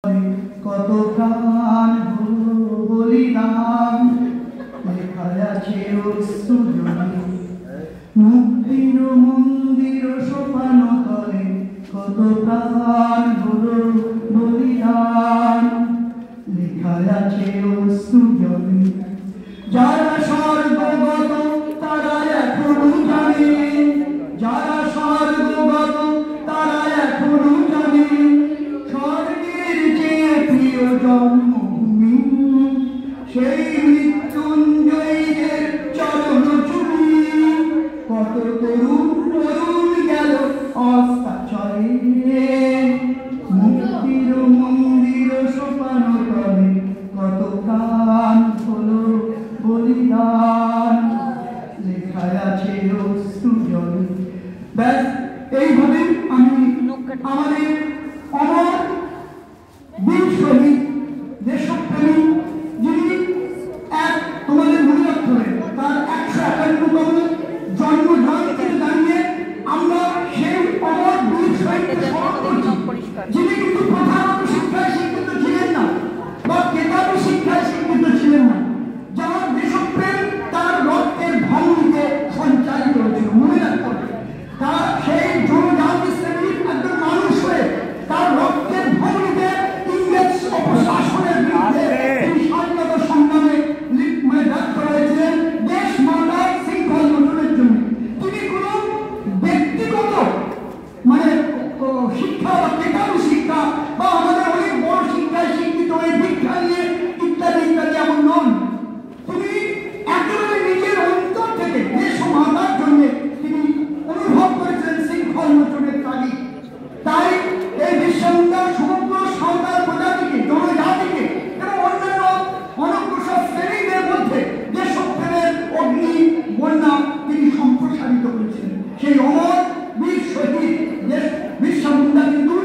কত প্রাণ বলিদান লেখায় আছে অশ্রুজলে মুক্তির মন্দির সোপান তলে কত প্রাণ বলিদান লেখায় আছে অশ্রুজলে যারা স্বর্গগত তারা এখনো জানে যারা স্বর্গগত তারা এখনো জানে স্বর্গের চেয়ে প্রিয় জন্মভূমি সেই মৃত্যুঞ্জয়ীদের চরণ চুরি কত তরুণ গেল অস্তাচলে মুক্তির মন্দির সোপান তলে কত প্রাণ হলো বলিদান লেখায় আছে অশ্রুজলে। ব্যাস এইভাবে আমি আমাদের অমর বীর শহীদ দেশপ্রেমী যিনি তোমাদের মনে রাখতে হবে তার 151তম জন্ম জয়ন্তীতে দাঁড়িয়ে আমরা সেই অমর বীর শহীদকে স্মরণ করছি যিনি কিন্তু প্রধানত শিক্ষায় শিক্ষিত ছিলেন না বা কেতাবি শিক্ষায় শিক্ষিত ছিলেন না যার দেশপ্রেম তার রক্তের ধমনীতে সঞ্চারিত হয়েছিল মনে রাখতে হবে তার সেই জনজাতি শ্রেণীর একজন মানুষ হয়ে তার রক্তের ধমনীতে ইংরেজ অপশাসনের বিরুদ্ধে তিনি স্বাধীনতা সংগ্রামে ব্যর্থ হয়েছিলেন দেশ মাতার শৃঙ্খল মোচনের জন্য। তিনি কোনো ব্যক্তিগত শিক্ষা বা কেতাবি শিক্ষা বা আমাদের অনেক বড় শিক্ষায় শিক্ষিত হয়ে দীক্ষা নিয়ে ইত্যাদি ইত্যাদি এমন নন। তিনি একেবারে নিজের অন্তর থেকে দেশ মাতার জন্য তিনি অনুভব করেছিলেন শৃঙ্খল মোচনের তাগিদ। তাই এই বিরসা মুন্ডা সমগ্র সাঁওতাল প্রজাতিকে জনজাতিকে এবং অন্যান্য অনগ্রসর শ্রেণীদের মধ্যে দেশপ্রেমের অগ্নি বন্যা তিনি সম্প্রসারিত করেছিলেন। সেই অমর বীর শহীদ বিরসা মুন্ডা কিন্তু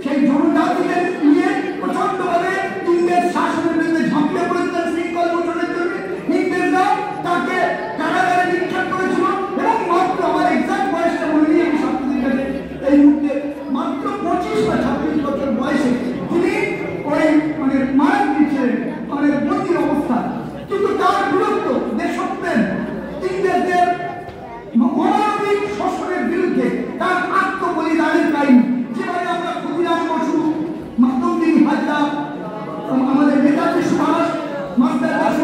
সেই জনজাতিকে নিয়ে প্রচন্ডভাবে ইংরেজ শাসনের বিরুদ্ধে ঝাঁপিয়ে পড়েছিলেন শৃঙ্খল মোচনের জন্য। ইংরেজরা তাকে কারাগারে নিক্ষেপ করেছিল এবং মাত্র আমার এক্সাক্ট বয়সটা মনে নিয়ে আমি ছাত্রদের কাছে এই মুহূর্তে মাত্র 25 বা 26 বছর বয়সে তিনি ওই মারা গিয়েছিলেন বন্দির অবস্থা। কিন্তু তার বিরুদ্ধ দেশপ্রেম ইংরেজদের অমানবিক শোষণের বিরুদ্ধে তার আত্মবলিদানের কাহিনী যেভাবে আমরা ক্ষুদিরাম বসু মাতঙ্গিনী হাজরা আমাদের নেতাজি সুভাষ মাস্টার বসু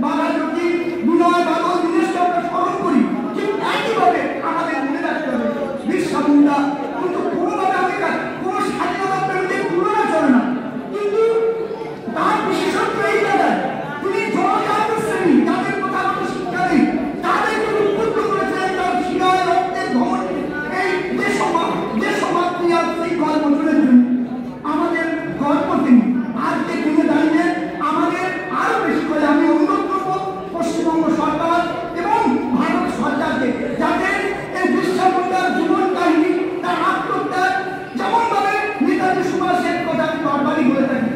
বাঘাযতীন বিনয় বাদল দীনেশকে আমরা স্মরণ করি ঠিক একইভাবে আমাদের মনে রাখতে হবে বিরসা মুন্ডা কিন্তু কোনোভাবে আমাদের কোনো স্বাধীনতা প্রেমীদের তুলনা চলে না। কিন্তু তার বিশেষত্ব এই জায়গায় তিনি জনজাতি শ্রেণী যাদের প্রথাগত শিক্ষা নেই তাদেরকে উদ্বুদ্ধ করেছিলেন তার শিরায় রক্তের ধমনী এই দেশমাতৃ আর শৃঙ্খল মোচনের জন্য। আমাদের গর্ব তিনি আজকে দিনে দাঁড়িয়ে আমাদের আরো বেশি করে আমি অনুরোধ করব পশ্চিমবঙ্গ সরকার এবং ভারত সরকারকে যাতে এই বিরসা মুন্ডার জীবন কাহিনী তার আত্মত্যাগ যেমনভাবে নেতাজি সুভাষের কথা আমি বারবারই বলে থাকি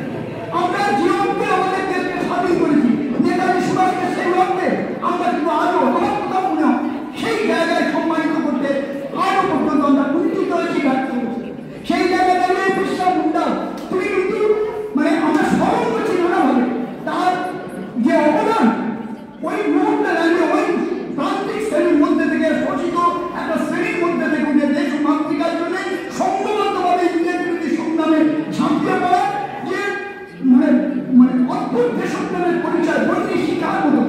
আমরা জীবনকে আমাদের দেশকে স্বাধীন করেছি নেতাজি সুভাষকে সেই অর্থে আমরা কিন্তু আরো আমার কথা মনে হয় সেই জায়গায় সম্মানিত করতে আরো পর্যন্ত আমরা কুণ্ঠিত হয়েছি ব্যর্থ হয়েছি। সেই জায়গায় দাঁড়িয়ে বিরসা মুন্ডা তুমি কিন্তু আমরা স্মরণ করছি নানাভাবে তার যে অবদান ওই মুহূর্তে দাঁড়িয়ে ওই প্রান্তিক শ্রেণীর মধ্যে থেকে শোষিত একটা শ্রেণীর মধ্যে থেকে উঠে দেশ মাতৃকার জন্য সংঘবদ্ধভাবে ইংরেজ বিরোধী সংগ্রামে ঝাঁপিয়ে পড়া যে অদ্ভুত দেশপ্রেমের পরিচয় বন্দি শিক্ষার মতো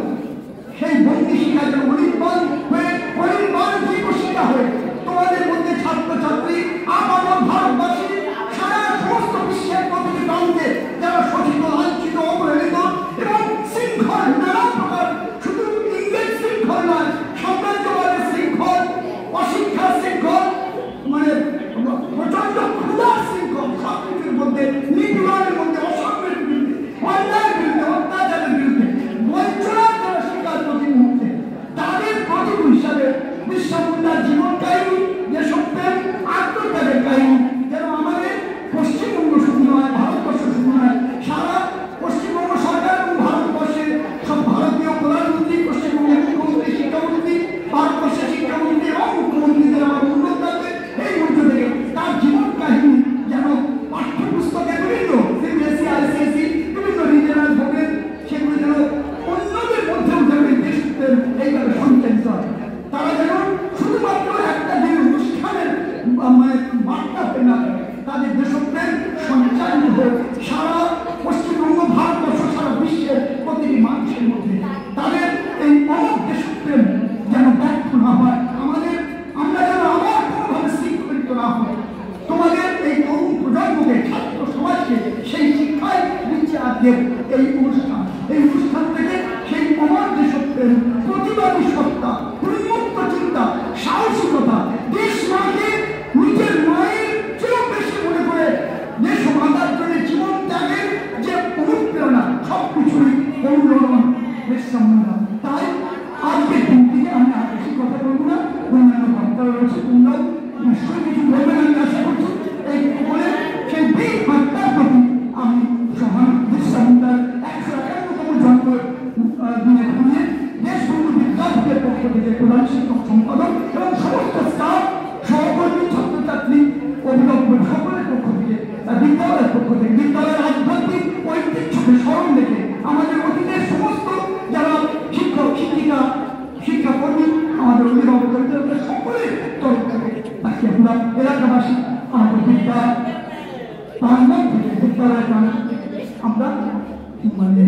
সেই বন্দি শিক্ষা যেন অনির্বাণ হয়ে অনির্বাণ শিক্ষা হয়ে তোমাদের মধ্যে ছাত্রছাত্রী আপামর ভারতবাসী সারা সমস্ত বিশ্বের প্রতিটি প্রান্তে যারা শোষিত লাঞ্ছিত অবহেলিত এবং শৃঙ্খল নানা প্রকার শুধু ইংরেজ শৃঙ্খল নয় সাম্রাজ্যবাদের শৃঙ্খল অশিক্ষার শৃঙ্খল প্রচন্ড ক্ষুধার শৃঙ্খল সবকিছুর মধ্যে নিপীড়নের মধ্যে অসাম্যের বিরুদ্ধে অন্যায়ের বিরুদ্ধে অত্যাচারের বিরুদ্ধে বঞ্চনার যারা শিকার প্রতি মুহূর্তে তাদের প্রতিভূ হিসাবে বিরসা মুন্ডার জীবন কাহিনী দেশপ্রেম আত্মত্যাগের কাহিনী আজকের এই অনুষ্ঠান থেকে সেই অমর দেশপ্রেম, প্রতিবাদী সত্তা, উন্মুক্ত চিন্তা, সাহসিকতা, দেশ মাকে নিজের মায়ের চেয়েও বেশি মনে করে দেশ মাতার জন্য জীবন ত্যাগের যে অনুপ্রেরণা, সবকিছুই অনুরোধন দেশ সম্মান। তাই আজকের দিন থেকে আমি আর বেশি কথা বলবো না, অন্যান্য বক্তারা রয়েছে, তোমরাও নিশ্চয়ই কিছু বলবেন আমি আশা করছি। এই বলে সেই বীর হত্যার প্রতি আমি সহানুভূতির 151তম জন্ম দিনে ঘুরিয়ে দেশবন্ধু বিদ্যাপীঠের পক্ষ থেকে প্রধান শিক্ষক সম্পাদক এবং সমস্ত স্টাফ, সহকর্মী, ছাত্রছাত্রী, অভিভাবক সকলের পক্ষ থেকে, বিদ্যালয়ের পক্ষ থেকে, বিদ্যালয়ের আধ্যাত্মিক ঐতিহ্যকে স্মরণ রেখে আমাদের অতীতের সমস্ত যারা শিক্ষক, শিক্ষিকা, শিক্ষাকর্মী, আমাদের অভিভাবক সকলের তরফ থেকে আজকে আমরা এলাকাবাসী আমাদের বিদ্যালয় প্রাঙ্গণ থেকে বিদ্যালয় আমরা মানে